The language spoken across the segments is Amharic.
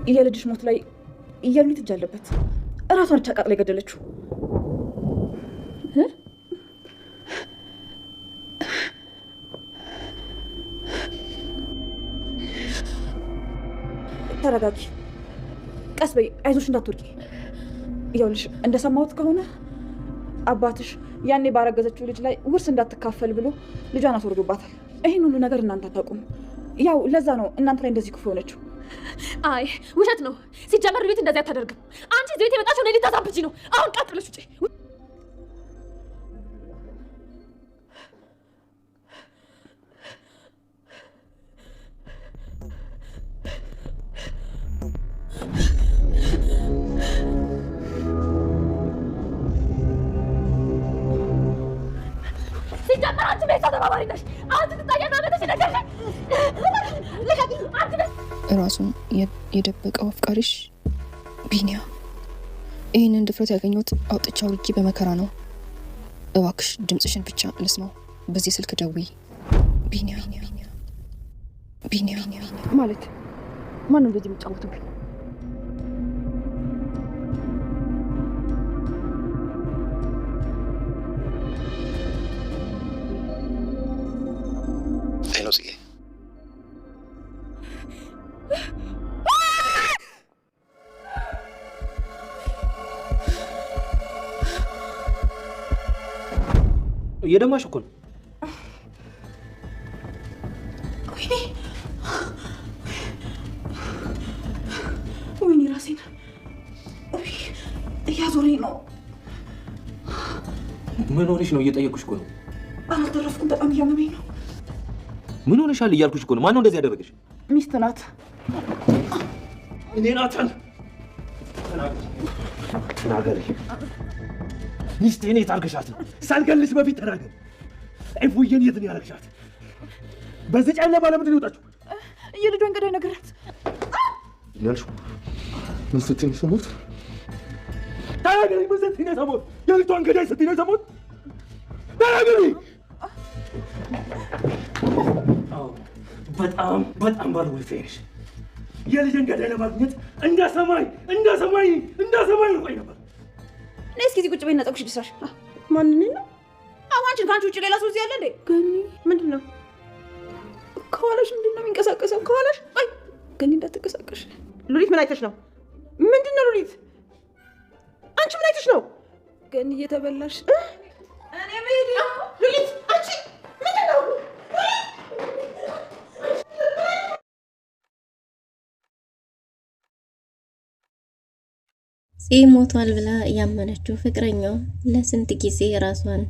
የልጅሽ ሞት ላይ የሉሊት እጅ አለበት። እራሷን አቃጥላ የገደለችው። ተረጋጊ፣ ቀስ በይ፣ አይዞሽ እንዳትወርቂ። ይኸውልሽ እንደሰማሁት ከሆነ አባትሽ ያኔ ባረገዘችው ልጅ ላይ ውርስ እንዳትካፈል ብሎ ልጇን አስወርዶባታል። ይህን ሁሉ ነገር እናንተ አታውቁም። ያው ለዛ ነው እናንተ ላይ እንደዚህ ክፉ የሆነችው። አይ ውሸት ነው። ሲጀመር ቤት እንደዚህ አታደርግም። አንቺ እዚህ ቤት የመጣችው ለሊት ታሳብጂ ነው። አሁን ቀጥ ብለሽ ውጪ። ሲጀመር አንቺ ቤት ተባባሪ ነሽ። አንቺ ትታያና ቤተሽ ነገርሽ ራሱን የደበቀው አፍቃሪሽ ቢኒያ። ይህንን ድፍረት ያገኘሁት አውጥቻ አውርጄ በመከራ ነው። እባክሽ ድምፅሽን ብቻ ልስማው። በዚህ ስልክ ደውይ። ቢኒያ ማለት ማነው እንደዚህ የሚጫወትብኝ? ጽጌ እየደማሽ እኮ ነው። ወይኔ ራሴን እያዞረኝ ነው። ምን ሆነሽ ነው? እየጠየኩሽ እኮ ነው። አልተረፍኩም። በጣም እያመመኝ ነው። ምን ሆነሻል እያልኩሽ እኮ ነው። ማነው እንደዚህ ያደረገሽ? ሚስት ናት። እኔ ናታን ተናገሪ። ሚስቴ እኔ ታርገሻት ነው? ሳልገልሽ በፊት ተናገሪ። ኤፉዬን የት ነው ያረግሻት? በዚህ ጨለማ ለምንድን ነው የወጣችው? የልጇን ገዳይ ነገራት ያልሽው ምን ስትይ ነው የሰማሁት? ተናገሪ። ምን ስትይ ነው የሰማሁት? የልጇን ገዳይ ስትይ ነው የሰማሁት? ተናገሪ። በጣም ባለውለታ ነሽ። የልጅን ገዳይ ለማግኘት እንደ ሰማይ ቆይ ነበር። ነይ እስኪ እዚህ ቁጭ በይና ጠቁሽ ልስራሽ። ማንን ነው? አንቺን ከአንቺ ውጭ ሌላ ሰው እዚህ ያለ እንዴ? ገኒ ምንድን ነው? ከኋላሽ ምንድን ነው የሚንቀሳቀሰው? ከኋላሽ አይ ገኒ እንዳትንቀሳቀሽ። ሉሊት ምን አይተሽ ነው? ምንድን ነው ሉሊት? አንቺ ምን አይተሽ ነው? ገኒ እየተበላሽ እኔ መሄድ ሉሊት አንቺ ምንድን ነው? ጽ ሞቷል ብላ ያመነችው ፍቅረኛው ለስንት ጊዜ ራሷን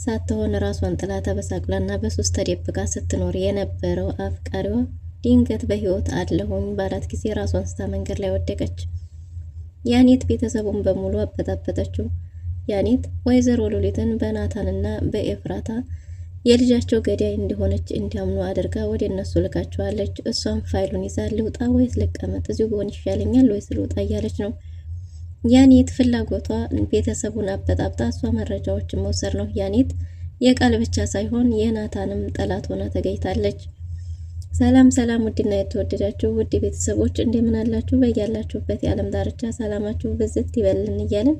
ሳትሆን ራሷን ጥላ ተበሳቅላና በሱስ ተደብቃ ስትኖር የነበረው አፍቃሪዋ ድንገት በህይወት አለሁኝ ባላት ጊዜ ራሷን ስታ መንገድ ላይ ወደቀች። ያኔት ቤተሰቡን በሙሉ አበጣበጠችው። ያኔት ወይዘሮ ሉሊትን በናታንና በኤፍራታ የልጃቸው ገዳይ እንደሆነች እንዲያምኑ አድርጋ ወደ እነሱ ልካቸዋለች። እሷም ፋይሉን ይዛ ልውጣ ወይስ ልቀመጥ፣ እዚሁ ብሆን ይሻለኛል ወይስ ልውጣ እያለች ነው። ያኔት ፍላጎቷ ቤተሰቡን አበጣብጣ እሷ መረጃዎችን መውሰድ ነው። ያኔት የቃል ብቻ ሳይሆን የናታንም ጠላት ሆና ተገኝታለች። ሰላም ውድና የተወደዳችሁ ውድ ቤተሰቦች እንደምን አላችሁ? በያላችሁበት የዓለም ዳርቻ ሰላማችሁ ብዝት ይበልን እያልን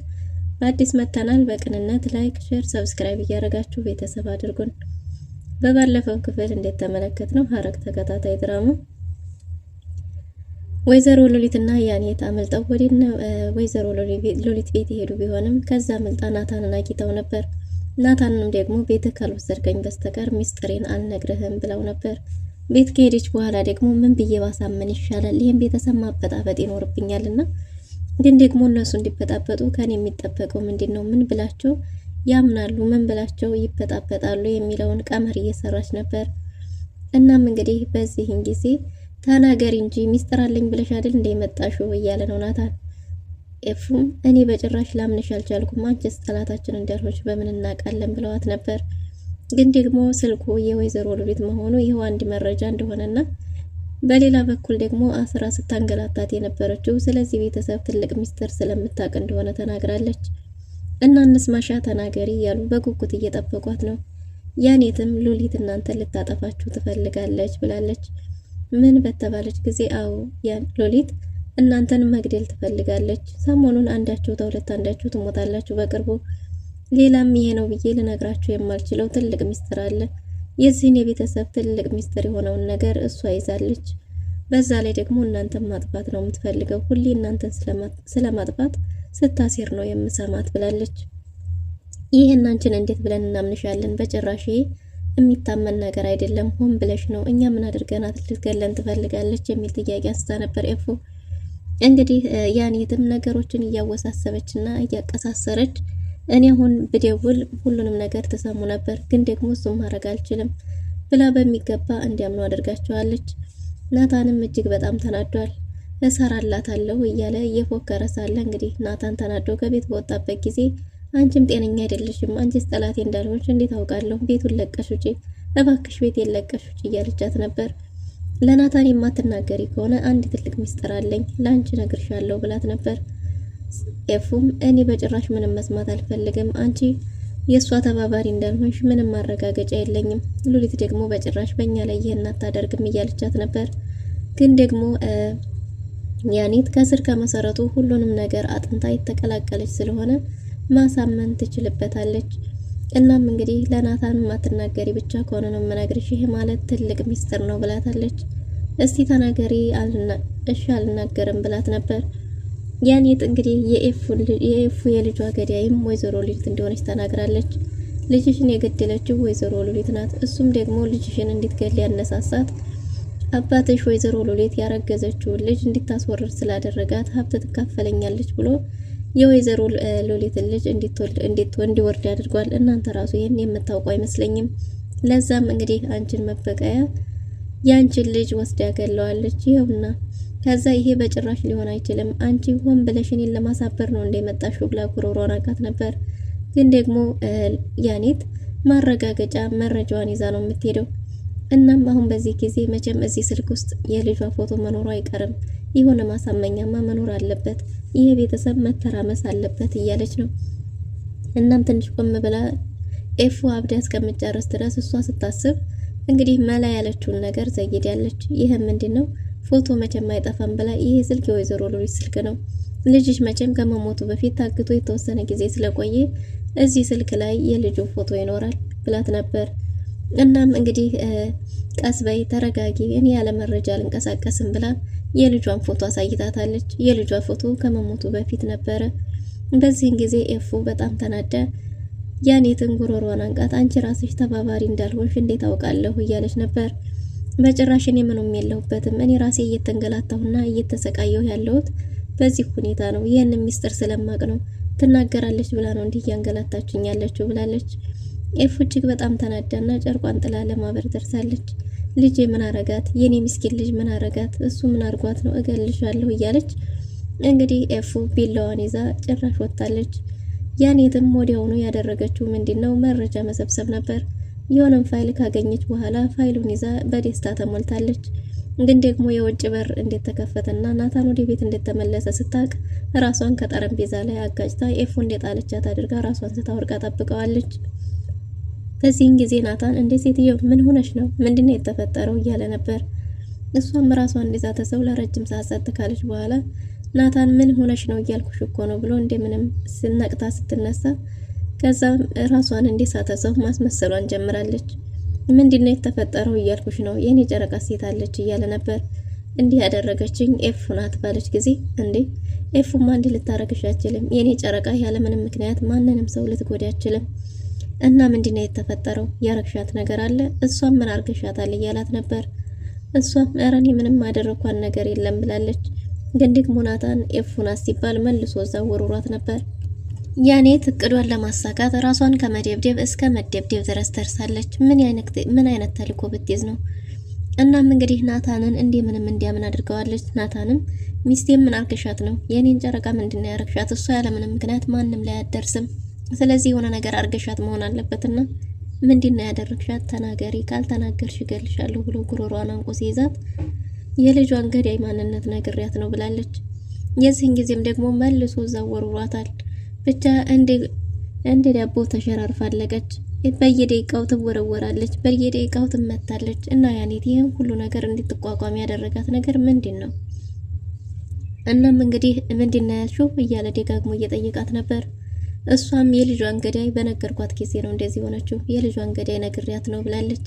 በአዲስ መተናል። በቅንነት ላይክ፣ ሼር፣ ሰብስክራይብ እያደረጋችሁ ቤተሰብ አድርጉን። በባለፈው ክፍል እንደተመለከትነው ሐረግ ተከታታይ ድራማ ወይዘሮ ሉሊትና ያኔት አመልጠው ወደነ ወይዘሮ ሉሊት ቤት ይሄዱ ቢሆንም ከዛ አመልጣ ናታንን አግኝተው ነበር። ናታንንም ደግሞ ቤት ካልወሰድከኝ በስተቀር ሚስጥሬን አልነግርህም ብለው ነበር። ቤት ከሄደች በኋላ ደግሞ ምን ብዬ ባሳመን ይሻላል? ይሄን ቤተሰብ ማበጣበጥ ይኖርብኛልና ግን ደግሞ እነሱ እንዲበጣበጡ ከኔ የሚጠበቀው ምንድነው? ምን ብላቸው ያምናሉ? ምን ብላቸው ይበጣበጣሉ? የሚለውን ቀመር እየሰራች ነበር። እናም እንግዲህ በዚህን ጊዜ ተናገሪ እንጂ ሚስጥር አለኝ ብለሽ አይደል እንደመጣሽው እያለ ነው ናታን። ኤፉም እኔ በጭራሽ ላምንሽ አልቻልኩም፣ አንቺስ ጠላታችን እንዳልሆንሽ በምን እናውቃለን ብለዋት ነበር። ግን ደግሞ ስልኩ የወይዘሮ ሉሊት መሆኑ ይኸው አንድ መረጃ እንደሆነና በሌላ በኩል ደግሞ አስራ ስታንገላታት የነበረችው ስለዚህ ቤተሰብ ትልቅ ሚስጥር ስለምታውቅ እንደሆነ ተናግራለች። እና እንስማሻ ተናገሪ እያሉ በጉጉት እየጠበቋት ነው። ያኔትም ሉሊት እናንተን ልታጠፋችሁ ትፈልጋለች ብላለች። ምን በተባለች ጊዜ አዎ ሉሊት እናንተን መግደል ትፈልጋለች። ሰሞኑን አንዳችሁ ተሁለት አንዳችሁ ትሞታላችሁ በቅርቡ። ሌላም ይሄ ነው ብዬ ልነግራችሁ የማልችለው ትልቅ ሚስጥር አለ። የዚህን የቤተሰብ ትልቅ ሚስጥር የሆነውን ነገር እሷ ይዛለች። በዛ ላይ ደግሞ እናንተን ማጥፋት ነው የምትፈልገው። ሁሌ እናንተን ስለማጥፋት ስታሴር ነው የምሰማት ብላለች። ይህን አንቺን እንዴት ብለን እናምንሻለን? በጭራሽ የሚታመን ነገር አይደለም። ሆን ብለሽ ነው። እኛ ምን አድርገናት ልትገለን ትፈልጋለች የሚል ጥያቄ አንስታ ነበር ኤፉ። እንግዲህ ያኔትም ነገሮችን እያወሳሰበችና እያቀሳሰረች እኔ አሁን ብደውል ሁሉንም ነገር ተሰሙ ነበር፣ ግን ደግሞ እሱም ማድረግ አልችልም ብላ በሚገባ እንዲያምኑ አድርጋቸዋለች። ናታንም እጅግ በጣም ተናዷል። እሰራላታለሁ እያለ እየፎከረ ሳለ እንግዲህ ናታን ተናዶ ከቤት በወጣበት ጊዜ አንቺም ጤነኛ አይደለሽም፣ አንቺስ ጠላቴ እንዳልሆንሽ እንዴት አውቃለሁ? ቤቱን ለቀሽ ውጪ፣ እባክሽ ቤቴን ለቀሽ ውጪ እያለቻት ነበር። ለናታን የማትናገሪ ከሆነ አንድ ትልቅ ሚስጥር አለኝ ለአንቺ ነግርሻለሁ ብላት ነበር። ኤፉም እኔ በጭራሽ ምንም መስማት አልፈልግም፣ አንቺ የእሷ ተባባሪ እንዳልሆንሽ ምንም ማረጋገጫ የለኝም። ሉሊት ደግሞ በጭራሽ በእኛ ላይ ይህን አታደርግም እያለቻት ነበር። ግን ደግሞ ያኔት ከስር ከመሰረቱ ሁሉንም ነገር አጥንታ የተቀላቀለች ስለሆነ ማሳመን ትችልበታለች። እናም እንግዲህ ለናታን ማትናገሪ ብቻ ከሆነ ነው የምነግርሽ፣ ይሄ ማለት ትልቅ ሚስጥር ነው ብላታለች። እስቲ ተናገሪ። እሺ አልናገርም ብላት ነበር። ያኔት እንግዲህ የኤፉ የልጇ ገዳይም ወይዘሮ ሉሊት እንደሆነች ተናግራለች። ልጅሽን የገደለችው ወይዘሮ ሉሊት ናት። እሱም ደግሞ ልጅሽን እንድትገል ያነሳሳት አባትሽ ወይዘሮ ሉሊት ያረገዘችውን ልጅ እንድታስወርድ ስላደረጋት ሀብት ትካፈለኛለች ብሎ የወይዘሮ ሉሊትን ልጅ እንዲወርድ አድርጓል። እናንተ ራሱ ይህን የምታውቁ አይመስለኝም። ለዛም እንግዲህ አንቺን መበቀያ ያንቺን ልጅ ወስዳ ገለዋለች። ይኸውና ከዛ ይሄ በጭራሽ ሊሆን አይችልም፣ አንቺ ሆን ብለሽ እኔን ለማሳበር ነው እንደመጣሽው ብላ ጉሮሮን አቃት ነበር። ግን ደግሞ ያኔት ማረጋገጫ መረጃዋን ይዛ ነው የምትሄደው። እናም አሁን በዚህ ጊዜ መቼም እዚህ ስልክ ውስጥ የልጇ ፎቶ መኖሩ አይቀርም፣ የሆነ ማሳመኛማ መኖር አለበት፣ ይሄ ቤተሰብ መተራመስ አለበት እያለች ነው። እናም ትንሽ ቆም ብላ ኤፉ አብዳ እስከምጨርስ ድረስ እሷ ስታስብ እንግዲህ መላ ያለችውን ነገር ዘይዳለች። ይሄ ምንድነው? ፎቶ መቼም አይጠፋም ብላ ይሄ ስልክ የወይዘሮ ሉሊት ስልክ ነው፣ ልጅሽ መቼም ከመሞቱ በፊት ታግቶ የተወሰነ ጊዜ ስለቆየ እዚህ ስልክ ላይ የልጁ ፎቶ ይኖራል ብላት ነበር። እናም እንግዲህ ቀስ በይ ተረጋጊ፣ እኔ ያለ መረጃ አልንቀሳቀስም ብላ የልጇን ፎቶ አሳይታታለች። የልጇ ፎቶ ከመሞቱ በፊት ነበረ። በዚህን ጊዜ ኤፉ በጣም ተናዳ ያኔትን ጉሮሮዋን አንቃት፣ አንቺ ራስሽ ተባባሪ እንዳልሆንሽ እንዴት አውቃለሁ እያለች ነበር። በጭራሽ እኔ ምንም የለሁበትም፣ እኔ ራሴ እየተንገላታሁና እየተሰቃየሁ ያለሁት በዚህ ሁኔታ ነው፣ ይህን ሚስጥር ስለማቅ ነው፣ ትናገራለች ብላ ነው እንዲህ እያንገላታችኝ ያለችው ብላለች። ኤፉ እጅግ በጣም ተናዳና ጨርቋን ጥላ ለማበር ደርሳለች። ልጄ ምን አረጋት? የኔ ምስኪን ልጅ ምን አረጋት? እሱ ምን አርጓት ነው? እገልሻለሁ እያለች እንግዲህ ኤፉ ቢላዋን ይዛ ጭራሽ ወጣለች። ያኔትም ወዲያውኑ ያደረገችው ምንድነው? መረጃ መሰብሰብ ነበር። የሆነም ፋይል ካገኘች በኋላ ፋይሉን ይዛ በደስታ ተሞልታለች። ግን ደግሞ የውጭ በር እንዴት ተከፈተና ናታን ወደ ቤት እንደተመለሰ ስታቅ ራሷን ከጠረጴዛ ላይ አጋጭታ ኤፉ እንደጣለቻት አድርጋ ራሷን ስታወርቃ ጠብቀዋለች። በዚህን ጊዜ ናታን እንደ ሴትዮ ምን ሆነሽ ነው? ምንድነው የተፈጠረው እያለ ነበር። እሷም ራሷን እንደዛ ተሰው ለረጅም ሰዓት ጸጥ ካለች በኋላ ናታን ምን ሆነሽ ነው እያልኩሽ እኮ ነው ብሎ እንደምንም ስነቅታ ስትነሳ ከዛም ራሷን እንደሳተ ሰው ማስመሰሏን ጀምራለች። ምንድነው የተፈጠረው እያልኩሽ ነው፣ የኔ ጨረቃ ሴት አለች እያለ ነበር። እንዲህ ያደረገችኝ ኤፉ ናት ባለች ጊዜ እንዴ ኤፉማ እንዲህ ልታረግሽ አትችልም፣ የኔ ጨረቃ ያለምንም ምክንያት ማንንም ሰው ልትጎዳ አትችልም። እና ምንድነው የተፈጠረው? ያረግሻት ነገር አለ? እሷም ምን አርገሻታል እያላት ነበር። እሷም ኧረ እኔ ምንም አደረኳን ነገር የለም ብላለች። ግን ደግሞ ናታን ኤፉ ናት ሲባል መልሶ እዛ ወርውሯት ነበር። ያኔት እቅዷን ለማሳካት ራሷን ከመደብደብ እስከ መደብደብ ድረስ ደርሳለች። ምን አይነት ተልእኮ ብትይዝ ነው? እናም እንግዲህ ናታንን ምንም እንዲያምን አድርገዋለች። ናታንም ሚስቴ ምን አርገሻት ነው? የኔን ጨረቃ ምንድነው ያረግሻት? እሷ ያለምንም ምክንያት ማንም ላይ አትደርስም። ስለዚህ የሆነ ነገር አርገሻት መሆን አለበትና ምንድነው ያደረግሻት? ተናገሪ፣ ካልተናገርሽ እገልሻለሁ ብሎ ጉሮሯን አንቆ ሲይዛት የልጇን ገዳይ ማንነት ነግሪያት ነው ብላለች። የዚህን ጊዜም ደግሞ መልሶ ዘወሩሯታል። ብቻ እንደ ዳቦ ተሸራርፋ አለቀች። በየደቂቃው ትወረወራለች፣ በየደቂቃው ትመታለች። እና ያኔት ይህን ሁሉ ነገር እንድትቋቋም ያደረጋት ነገር ምንድን ነው? እናም እንግዲህ ምንድነው ያልሽው እያለ ደጋግሞ እየጠየቃት ነበር። እሷም የልጇን ገዳይ በነገርኳት ጊዜ ነው እንደዚህ ሆነችው፣ የልጇን ገዳይ ነግሪያት ነው ብላለች።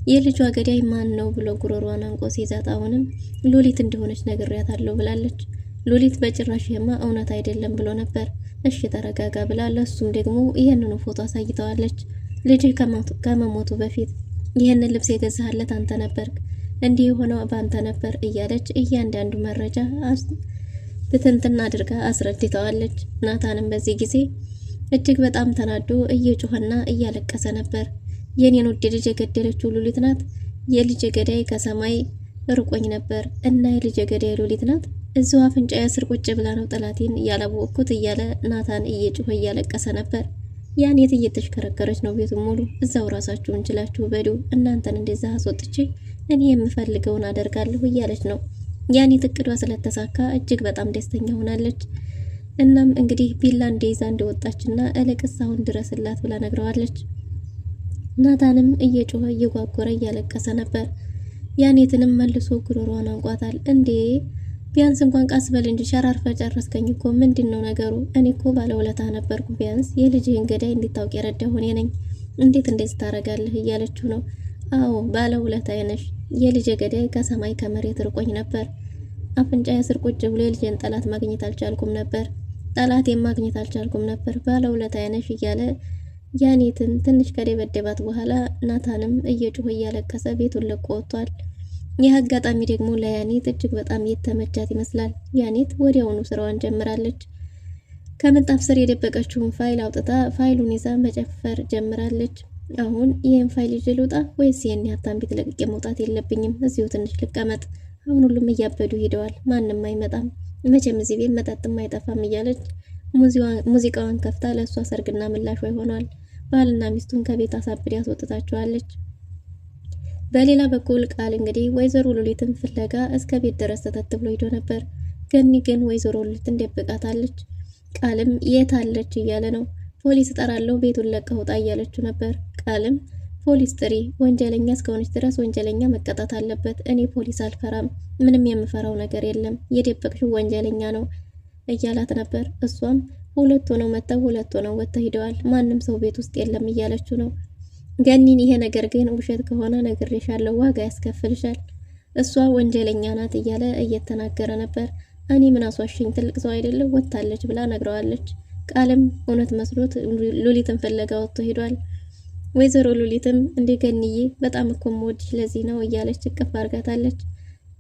የልጇ ገዳይ ማን ነው ብሎ ጉሮሯን አንቆ ሲይዛት አሁንም ሉሊት እንደሆነች ነግሪያታለሁ ብላለች። ሉሊት በጭራሽ ይሄማ እውነት አይደለም ብሎ ነበር። እሺ ተረጋጋ ብላ ለሱም ደግሞ ይሄንኑ ፎቶ አሳይተዋለች። ልጅህ ከመሞቱ በፊት ይሄንን ልብስ የገዛህለት አንተ ነበርክ፣ እንዲህ የሆነው ባንተ ነበር እያለች እያንዳንዱ መረጃ ብትንትና አድርጋ አስረድተዋለች። ናታንም በዚህ ጊዜ እጅግ በጣም ተናዶ እየጮኸና እያለቀሰ ነበር። የኔን ውድ ልጅ የገደለችው ሉሊት ናት። የልጅ ገዳይ ከሰማይ ርቆኝ ነበር እና የልጅ ገዳይ ሉሊት ናት። እዚሁ አፍንጫዬ ስር ቁጭ ብላ ነው ጠላቴን ያላወቅኩት እያለ ናታን እየጮኸ እያለቀሰ ነበር። ያኔት እየተሽከረከረች ነው ቤቱን ሙሉ። እዛው ራሳችሁን እንችላችሁ በዱ፣ እናንተን እንደዛ አስወጥቼ እኔ የምፈልገውን አደርጋለሁ እያለች ነው። ያኔት እቅዷ ስለተሳካ እጅግ በጣም ደስተኛ ሆናለች። እናም እንግዲህ ቢላ እንደይዛ እንደወጣችና እልቅስ አሁን ድረስላት ብላ ነግረዋለች። ናታንም እየጮኸ እየጓጎረ እያለቀሰ ነበር። ያኔትንም መልሶ ጉሮሯን አንቋታል። እንዴ ቢያንስ እንኳን ቃስ በል እንጂ ሸራርፈ ጨረስከኝ እኮ ምንድነው ነገሩ? እኔ እኮ ባለውለታ ነበርኩ። ቢያንስ የልጅህን ገዳይ እንድታውቅ የረዳሁ እኔ ነኝ። እንዴት እንደዚህ ታረጋለህ እያለችው ነው። አዎ ባለውለታዬ ነሽ። የልጅ ገዳይ ከሰማይ ከመሬት ርቆኝ ነበር። አፍንጫዬ ስር ቁጭ ብሎ የልጅን ጠላት ማግኘት አልቻልኩም ነበር። ጠላቴን ማግኘት አልቻልኩም ነበር። ባለውለታዬ ነሽ እያለ ያኔትን ትንሽ ከደበደባት በኋላ ናታንም እየጮኸ እያለቀሰ ቤቱን ለቆ ወጥቷል። ይህ አጋጣሚ ደግሞ ለያኔት እጅግ በጣም የተመቻት ይመስላል። ያኔት ወዲያውኑ ስራዋን ጀምራለች። ከምንጣፍ ስር የደበቀችውን ፋይል አውጥታ ፋይሉን ይዛ መጨፈር ጀምራለች። አሁን ይህን ፋይል ይዤ ልውጣ ወይስ ይህን ሀብታም ቤት ለቅቄ መውጣት የለብኝም? እዚሁ ትንሽ ልቀመጥ። አሁን ሁሉም እያበዱ ሄደዋል። ማንም አይመጣም። መቼም እዚህ ቤት መጠጥም አይጠፋም እያለች ሙዚቃዋን ከፍታ ለእሷ ሰርግና ምላሿ ይሆናል። ባልና ሚስቱን ከቤት አሳብዳ ያስወጥታቸዋለች። በሌላ በኩል ቃል እንግዲህ ወይዘሮ ሉሊትን ፍለጋ እስከ ቤት ድረስ ተተት ብሎ ሄዶ ነበር። ገኒ ግን ወይዘሮ ሉሊትን ደብቃታለች። ቃልም የት አለች እያለ ነው። ፖሊስ እጠራለሁ ቤቱን ለቀህ ውጣ እያለችው ነበር። ቃልም ፖሊስ ጥሪ፣ ወንጀለኛ እስከሆነች ድረስ ወንጀለኛ መቀጣት አለበት። እኔ ፖሊስ አልፈራም፣ ምንም የምፈራው ነገር የለም፣ የደበቅሽው ወንጀለኛ ነው እያላት ነበር። እሷም ሁለት ሆነው መጥተው ሁለት ሆነው ወጥተው ሄደዋል፣ ማንም ሰው ቤት ውስጥ የለም እያለችው ነው። ገኒን ይሄ ነገር ግን ውሸት ከሆነ ነግሬሻለሁ፣ ዋጋ ያስከፍልሻል፣ እሷ ወንጀለኛ ናት እያለ እየተናገረ ነበር። እኔ ምን አስዋሽኝ፣ ትልቅ ሰው አይደለም ወጥታለች ብላ ነግረዋለች። ቃልም እውነት መስሎት ሉሊትን ፍለጋ ወጥቶ ሄዷል። ወይዘሮ ሉሊትም እንደ ገኒዬ በጣም እኮ የምወድሽ ለዚህ ነው እያለች እቅፍ አርጋታለች።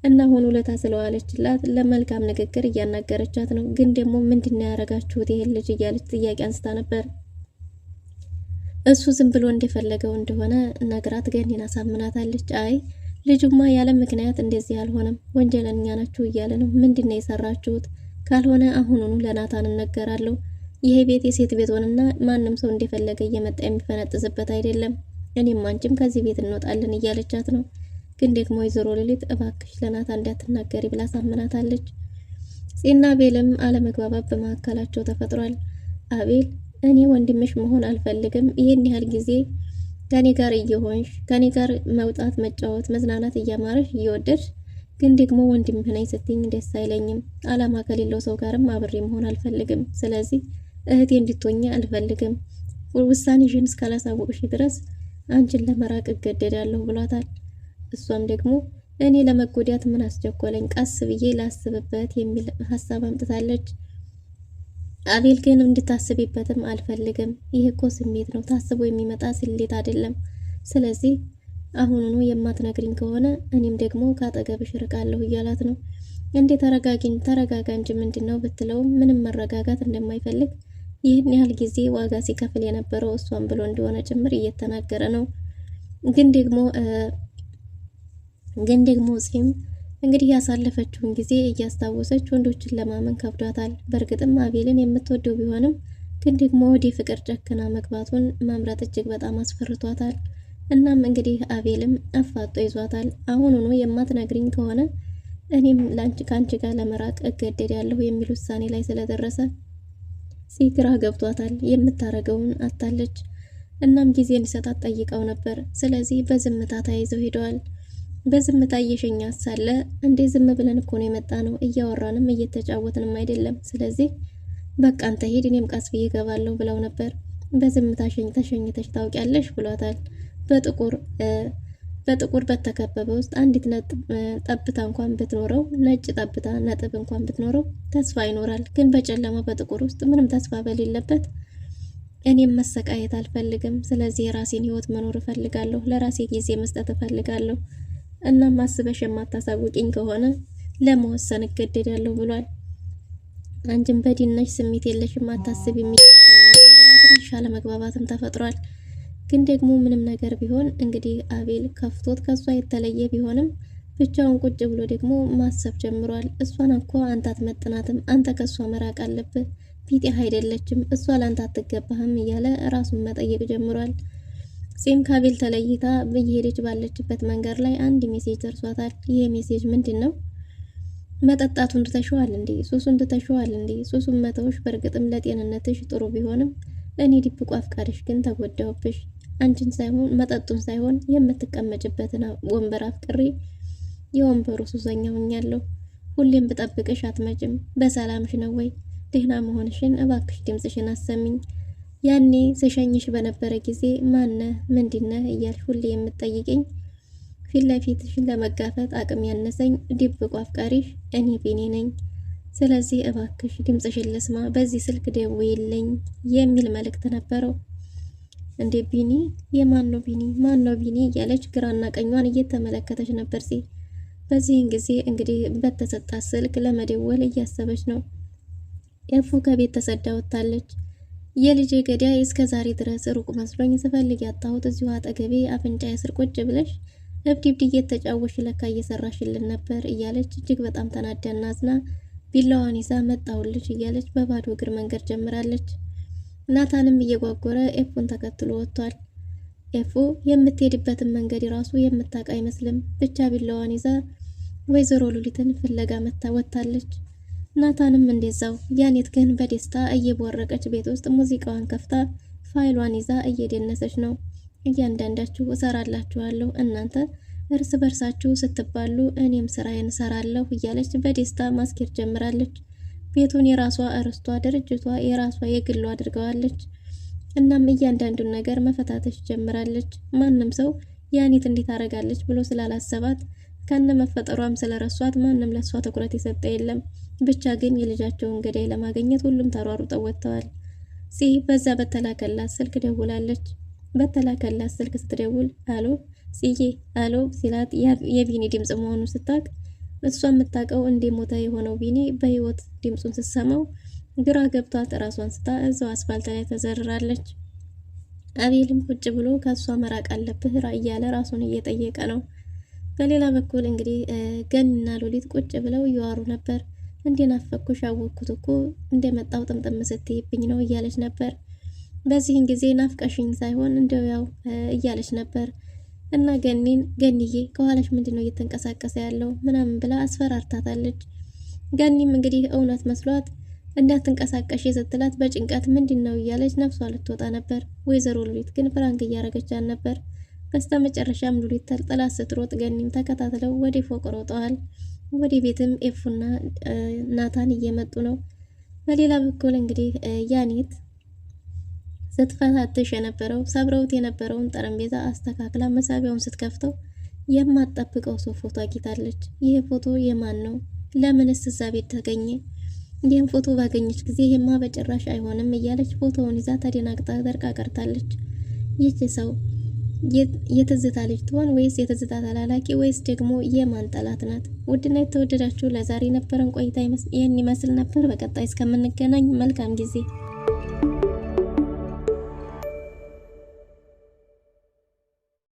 እና አሁን ውለታ ስለዋለችላት ለመልካም ንግግር እያናገረቻት ነው። ግን ደግሞ ምንድነው ያረጋችሁት ይሄን ልጅ እያለች ጥያቄ አንስታ ነበር። እሱ ዝም ብሎ እንደፈለገው እንደሆነ ነግራት ገኒን አሳምናታለች። አይ ልጁማ ያለ ምክንያት እንደዚህ አልሆነም፣ ወንጀለኛ ናችሁ እያለ ነው። ምንድነው የሰራችሁት? ካልሆነ አሁኑኑ ለናታን እነገራለሁ። ይሄ ቤት የሴት ቤት ሆነና ማንም ሰው እንደፈለገ እየመጣ የሚፈነጥዝበት አይደለም። እኔም አንቺም ከዚህ ቤት እንወጣለን እያለቻት ነው። ግን ደግሞ ወይዘሮ ሉሊት እባክሽ ለናታን እንዳትናገሪ ብላ ሳምናታለች። ጺና አቤልም አለመግባባት በመካከላቸው ተፈጥሯል። አቤል እኔ ወንድምሽ መሆን አልፈልግም፣ ይሄን ያህል ጊዜ ከኔ ጋር እየሆንሽ ከኔ ጋር መውጣት፣ መጫወት፣ መዝናናት እያማረሽ እየወደድሽ ግን ደግሞ ወንድምህ ነኝ ስትይኝ ደስ አይለኝም። አላማ ከሌለው ሰው ጋርም አብሬ መሆን አልፈልግም። ስለዚህ እህቴ እንድትሆኚ አልፈልግም። ውሳኔሽን እስካላሳወቅሽ ድረስ አንቺን ለመራቅ እገደዳለሁ ብሏታል። እሷም ደግሞ እኔ ለመጎዳት ምን አስቸኮለኝ፣ ቀስ ብዬ ላስብበት የሚል ሀሳብ አምጥታለች። አቤል ግን እንድታስቢበትም አልፈልግም። ይህ እኮ ስሜት ነው፣ ታስቦ የሚመጣ ስሌት አይደለም። ስለዚህ አሁኑኑ የማትነግሪኝ ከሆነ እኔም ደግሞ ካጠገብሽ ርቃለሁ እያላት ነው። እንዴ ተረጋጋ እንጂ ምንድነው ብትለውም ምንም መረጋጋት እንደማይፈልግ ይህን ያህል ጊዜ ዋጋ ሲከፍል የነበረው እሷን ብሎ እንደሆነ ጭምር እየተናገረ ነው። ግን ደግሞ ጺም እንግዲህ ያሳለፈችውን ጊዜ እያስታወሰች ወንዶችን ለማመን ከብዷታል። በእርግጥም አቤልን የምትወደው ቢሆንም ግን ደግሞ ወደ ፍቅር ጨክና መግባቱን መምረጥ እጅግ በጣም አስፈርቷታል። እናም እንግዲህ አቤልም አፋጦ ይዟታል። አሁኑኑ የማትነግሪኝ ከሆነ እኔም ከአንቺ ጋር ለመራቅ እገደዳለሁ የሚል ውሳኔ ላይ ስለደረሰ ግራ ገብቷታል። የምታረገውን አታለች። እናም ጊዜ እንዲሰጣት ጠይቀው ነበር። ስለዚህ በዝምታ ተያይዘው ሄደዋል። በዝምታ እየሸኛት ሳለ እንዴ ዝም ብለን እኮ ነው የመጣ ነው፣ እያወራንም እየተጫወትንም አይደለም። ስለዚህ በቃ አንተ ሂድ፣ እኔም ቃስ ብዬ እገባለሁ ብለው ነበር። በዝምታ ተሸኝተሽ ታውቂያለሽ ብሏታል። በጥቁር በተከበበ ውስጥ አንዲት ጠብታ እንኳን ብትኖረው፣ ነጭ ጠብታ ነጥብ እንኳን ብትኖረው ተስፋ ይኖራል። ግን በጨለማ በጥቁር ውስጥ ምንም ተስፋ በሌለበት እኔም መሰቃየት አልፈልግም። ስለዚህ የራሴን ህይወት መኖር እፈልጋለሁ። ለራሴ ጊዜ መስጠት እፈልጋለሁ። እናም አስበሽ የማታሳውቂኝ ከሆነ ለመወሰን እገደዳለሁ ብሏል። አንቺም በዲናሽ ስሜት የለሽም አታስብ ትንሽ አለመግባባትም ተፈጥሯል። ግን ደግሞ ምንም ነገር ቢሆን እንግዲህ አቤል ከፍቶት ከሷ የተለየ ቢሆንም ብቻውን ቁጭ ብሎ ደግሞ ማሰብ ጀምሯል። እሷን እኮ አንተ አትመጥናትም፣ አንተ ከሷ መራቅ አለብህ፣ ቢጤህ አይደለችም፣ እሷ ለአንተ አትገባህም እያለ ራሱን መጠየቅ ጀምሯል። ጺም ከአቤል ተለይታ እየሄደች ባለችበት መንገድ ላይ አንድ ሜሴጅ ደርሷታል። ይሄ ሜሴጅ ምንድን ነው? መጠጣቱን ትተሽዋል እንዴ? ሱሱን ትተሽዋል እንዴ? ሱሱን መተውሽ በእርግጥም ለጤንነትሽ ጥሩ ቢሆንም እኔ ድብቁ አፍቃሪሽ ግን ተጎዳሁብሽ። አንቺን ሳይሆን መጠጡን ሳይሆን የምትቀመጭበትን ወንበር አፍቅሬ የወንበሩ ሱሰኛ ሆኛለሁ። ሁሌም ብጠብቅሽ አትመጭም። በሰላምሽ ነው ወይ? ደህና መሆንሽን እባክሽ ድምፅሽን አሰሚኝ። ያኔ ስሸኝሽ በነበረ ጊዜ ማነህ ምንድነህ እያልሽ ሁሌ የምትጠይቅኝ ፊት ለፊትሽን ለመጋፈጥ አቅም ያነሰኝ ድብቁ አፍቃሪሽ እኔ ቢኒ ነኝ። ስለዚህ እባክሽ ድምፅሽን ልስማ፣ በዚህ ስልክ ደውይልኝ የሚል መልእክት ነበረው። እንዴ ቢኒ? የማን ነው ቢኒ? ማን ነው ቢኒ እያለች ግራና ቀኟን እየተመለከተች ነበር። በዚህን ጊዜ እንግዲህ በተሰጣት ስልክ ለመደወል እያሰበች ነው። ኤፉ ከቤት ተሰዳ ወጥታለች። የልጄ ገዳይ እስከ ዛሬ ድረስ ሩቅ መስሎኝ ስፈልግ ያጣሁት እዚሁ አጠገቤ አፍንጫዬ ስር ቁጭ ብለሽ እብድ እየተጫወሽ ለካ እየሰራሽልን ነበር እያለች እጅግ በጣም ተናዳና አዝና ቢላዋን ይዛ መጣሁልሽ እያለች በባዶ እግር መንገድ ጀምራለች። ናታንም እየጓጎረ ኤፉን ተከትሎ ወጥቷል። ኤፉ የምትሄድበትን መንገድ ራሱ የምታውቅ አይመስልም። ብቻ ቢላዋን ይዛ ወይዘሮ ሉሊትን ፍለጋ ወጥታለች። ናታንም እንደዛው። ያኔት ግን በደስታ እየቦረቀች ቤት ውስጥ ሙዚቃዋን ከፍታ ፋይሏን ይዛ እየደነሰች ነው። እያንዳንዳችሁ እሰራላችኋለሁ፣ እናንተ እርስ በርሳችሁ ስትባሉ እኔም ስራዬን እሰራለሁ እያለች በደስታ ማስኬድ ጀምራለች። ቤቱን የራሷ እርስቷ፣ ድርጅቷ የራሷ የግሏ አድርገዋለች። እናም እያንዳንዱን ነገር መፈታተሽ ጀምራለች። ማንም ሰው ያኔት እንዴት አረጋለች ብሎ ስላላሰባት ከነ መፈጠሯም ስለረሷት ማንም ለሷ ትኩረት የሰጠ የለም። ብቻ ግን የልጃቸውን ገዳይ ለማግኘት ሁሉም ተሯሩጠው ወጥተዋል። በዛ በተላከላት ስልክ ደውላለች። በተላከላት ስልክ ስትደውል አሎ ጽዬ አሎ ሲላት የቢኒ ድምጽ መሆኑን ስታቅ እሷ የምታውቀው እንደሞተ የሆነው ቢኒ በህይወት ድምጹን ስትሰማው ግራ ገብቷት ራሷን ስታ እዛው አስፋልት ላይ ተዘርራለች። አቤልም ቁጭ ብሎ ከሷ መራቅ አለብህ እያለ ራሱን እየጠየቀ ነው። በሌላ በኩል እንግዲህ ገኒና ሉሊት ቁጭ ብለው እያወሩ ነበር። እንደናፈኩሽ አወቅኩት እኮ እንደመጣው ጥምጥም ስትይብኝ ነው እያለች ነበር። በዚህን ጊዜ ናፍቀሽኝ ሳይሆን እንደው ያው እያለች ነበር። እና ገኒዬ ከኋላሽ ምንድነው እየተንቀሳቀሰ ያለው ምናምን ብላ አስፈራርታታለች። ገኒም እንግዲህ እውነት መስሏት እንዳትንቀሳቀሽ የስትላት በጭንቀት ምንድነው እያለች ነፍሷ ልትወጣ ነበር። ወይዘሮ ሉሊት ግን ፍራንክ እያረገቻት ነበር። በስተመጨረሻም ሉሊት ጥላት ስትሮጥ ገኒም ተከታትለው ወደ ፎቅ ሮጠዋል። ወደ ቤትም ኤፉና ናታን እየመጡ ነው። በሌላ በኩል እንግዲህ ያኔት ስትፈታተሽ የነበረው ሰብረውት የነበረውን ጠረጴዛ አስተካክላ መሳቢያውን ስትከፍተው የማትጠብቀው ሰው ፎቶ አግኝታለች። ይህ ፎቶ የማን ነው? ለምንስ እዛ ቤት ተገኘ? ይህን ፎቶ ባገኘች ጊዜ ይሄማ በጭራሽ አይሆንም እያለች ፎቶውን ይዛ ተደናግጣ ደርቃ ቀርታለች። ይህች ሰው የትዝታ ልጅ ትሆን ወይስ የትዝታ ተላላኪ ወይስ ደግሞ የማን ጠላት ናት? ውድና የተወደዳችሁ ለዛሬ ነበረን ቆይታ ይህን ይመስል ነበር። በቀጣይ እስከምንገናኝ መልካም ጊዜ